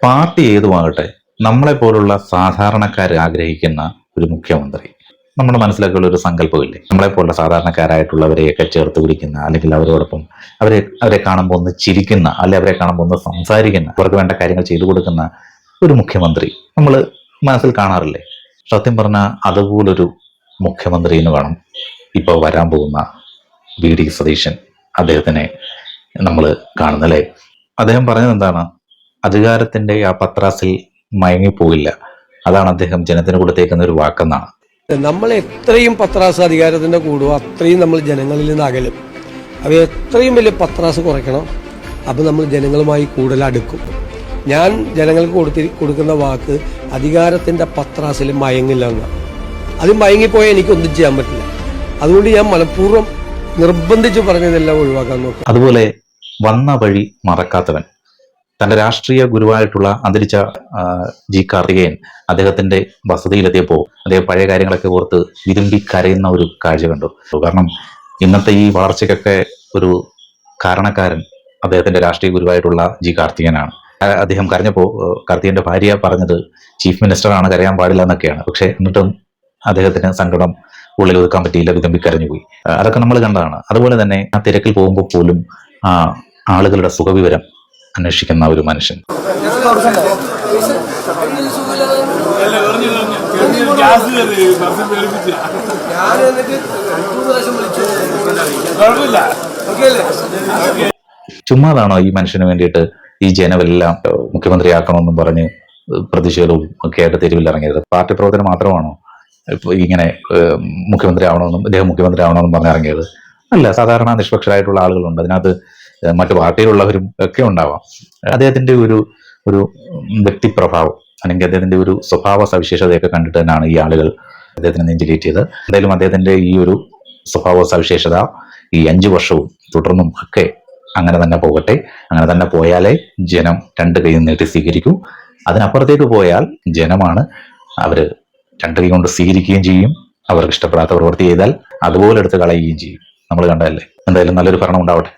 Party ഏതുമാകട്ടെ, നമ്മളെ പോലുള്ള സാധാരണക്കാർ ആഗ്രഹിക്കുന്ന ഒരു മുഖ്യമന്ത്രി. നമ്മുടെ മനസ്സിലൊക്കെയുള്ള ഒരു സങ്കല്പമില്ലേ, നമ്മളെ പോലുള്ള സാധാരണക്കാരായിട്ടുള്ളവരെയൊക്കെ ചേർത്ത് പിടിക്കുന്ന, അല്ലെങ്കിൽ അവരോടൊപ്പം അവരെ കാണുമ്പോൾ ഒന്ന് ചിരിക്കുന്ന, അല്ലെ അവരെ കാണുമ്പോൾ ഒന്ന് സംസാരിക്കുന്ന, അവർക്ക് വേണ്ട കാര്യങ്ങൾ ചെയ്തു കൊടുക്കുന്ന ഒരു മുഖ്യമന്ത്രി നമ്മൾ മനസ്സിൽ കാണാറില്ലേ? സത്യം പറഞ്ഞാൽ അതുപോലൊരു മുഖ്യമന്ത്രിന്ന് വേണം ഇപ്പോൾ വരാൻ പോകുന്ന വി ഡി സതീശൻ അദ്ദേഹത്തിനെ നമ്മൾ കാണുന്നല്ലേ. അദ്ദേഹം പറഞ്ഞത് എന്താണ്? അധികാരത്തിന്റെ ആ പത്രാസിൽ മയങ്ങിപ്പോയില്ല. അതാണ് അദ്ദേഹം ജനത്തിന് കൊടുത്തേക്കുന്ന ഒരു വാക്കെന്നാണ്. നമ്മൾ എത്രയും പത്രാസ് അധികാരത്തിന്റെ കൂടുവോ അത്രയും നമ്മൾ ജനങ്ങളിൽ നിന്ന് അകലും. അവ എത്രയും വലിയ പത്രാസ് കുറയ്ക്കണം, അപ്പം നമ്മൾ ജനങ്ങളുമായി കൂടുതൽ അടുക്കും. ഞാൻ ജനങ്ങൾക്ക് കൊടുക്കുന്ന വാക്ക് അധികാരത്തിന്റെ പത്രാസിൽ മയങ്ങില്ല എന്നാണ്. അത് മയങ്ങിപ്പോയാൽ എനിക്കൊന്നും ചെയ്യാൻ പറ്റില്ല. അതുകൊണ്ട് ഞാൻ മനഃപൂർവ്വം നിർബന്ധിച്ച് പറഞ്ഞതെല്ലാം ഒഴിവാക്കാൻ നോക്കും. അതുപോലെ വന്ന വഴി മറക്കാത്തവൻ, തന്റെ രാഷ്ട്രീയ ഗുരുവായിട്ടുള്ള അന്തരിച്ച ജി കാർത്തികേയൻ അദ്ദേഹത്തിന്റെ വസതിയിലെത്തിയപ്പോൾ അദ്ദേഹം പഴയ കാര്യങ്ങളൊക്കെ ഓർത്ത് വിരുമ്പി കരയുന്ന ഒരു കാഴ്ച കണ്ടു. കാരണം ഇന്നത്തെ ഈ വളർച്ചയ്ക്കൊക്കെ ഒരു കാരണക്കാരൻ അദ്ദേഹത്തിന്റെ രാഷ്ട്രീയ ഗുരുവായിട്ടുള്ള ജി കാർത്തികേയനാണ്. അദ്ദേഹം കരഞ്ഞപ്പോൾ കാർത്തികേയന്റെ ഭാര്യ പറഞ്ഞത് ചീഫ് മിനിസ്റ്ററാണ്, കരയാൻ പാടില്ല എന്നൊക്കെയാണ്. പക്ഷെ എന്നിട്ടും അദ്ദേഹത്തിന് സങ്കടം ഉള്ളിൽ ഒതുക്കാൻ പറ്റിയില്ല, വിതുമ്പി കരഞ്ഞുപോയി. അതൊക്കെ നമ്മൾ കണ്ടതാണ്. അതുപോലെ തന്നെ ആ തിരക്കിൽ പോകുമ്പോൾ പോലും ആളുകളുടെ സുഖവിവരം അന്വേഷിക്കുന്ന ഒരു മനുഷ്യൻ. ചുമ്മാതാണോ ഈ മനുഷ്യന് വേണ്ടിയിട്ട് ഈ ജനമെല്ലാം മുഖ്യമന്ത്രിയാക്കണമെന്നും പറഞ്ഞ് പ്രതിഷേധവും ഒക്കെ ആയിട്ട് തെരുവിലിറങ്ങിയത്? പാർട്ടി പ്രവർത്തനം മാത്രമാണോ ഇങ്ങനെ മുഖ്യമന്ത്രി ആവണമെന്നും ഇദ്ദേഹം മുഖ്യമന്ത്രി ആവണമെന്നും പറഞ്ഞിറങ്ങിയത്? അല്ല, സാധാരണ നിഷ്പക്ഷരായിട്ടുള്ള ആളുകളുണ്ട് അതിനകത്ത്, മറ്റു പാർട്ടിയിലുള്ളവരും ഒക്കെ ഉണ്ടാവാം. അദ്ദേഹത്തിന്റെ ഒരു വ്യക്തിപ്രഭാവം അല്ലെങ്കിൽ അദ്ദേഹത്തിന്റെ ഒരു സ്വഭാവ സവിശേഷതയൊക്കെ കണ്ടിട്ട് തന്നെയാണ് ഈ ആളുകൾ അദ്ദേഹത്തിന് നെഞ്ചിലേറ്റിയത്. എന്തായാലും അദ്ദേഹത്തിന്റെ ഈ ഒരു സ്വഭാവ സവിശേഷത ഈ 5 വർഷവും തുടർന്നും ഒക്കെ അങ്ങനെ തന്നെ പോകട്ടെ. അങ്ങനെ തന്നെ പോയാലേ ജനം 2 കൈ നീട്ടി സ്വീകരിക്കൂ. അതിനപ്പുറത്തേക്ക് പോയാൽ ജനമാണ്, അവര് 2 കൈ കൊണ്ട് സ്വീകരിക്കുകയും ചെയ്യും. അവർക്ക് ഇഷ്ടപ്പെടാത്ത പ്രവൃത്തി ചെയ്താൽ അതുപോലെ എടുത്ത് കളയുകയും ചെയ്യും. നമ്മൾ കണ്ടതല്ലേ. എന്തായാലും നല്ലൊരു ഭരണം ഉണ്ടാവട്ടെ.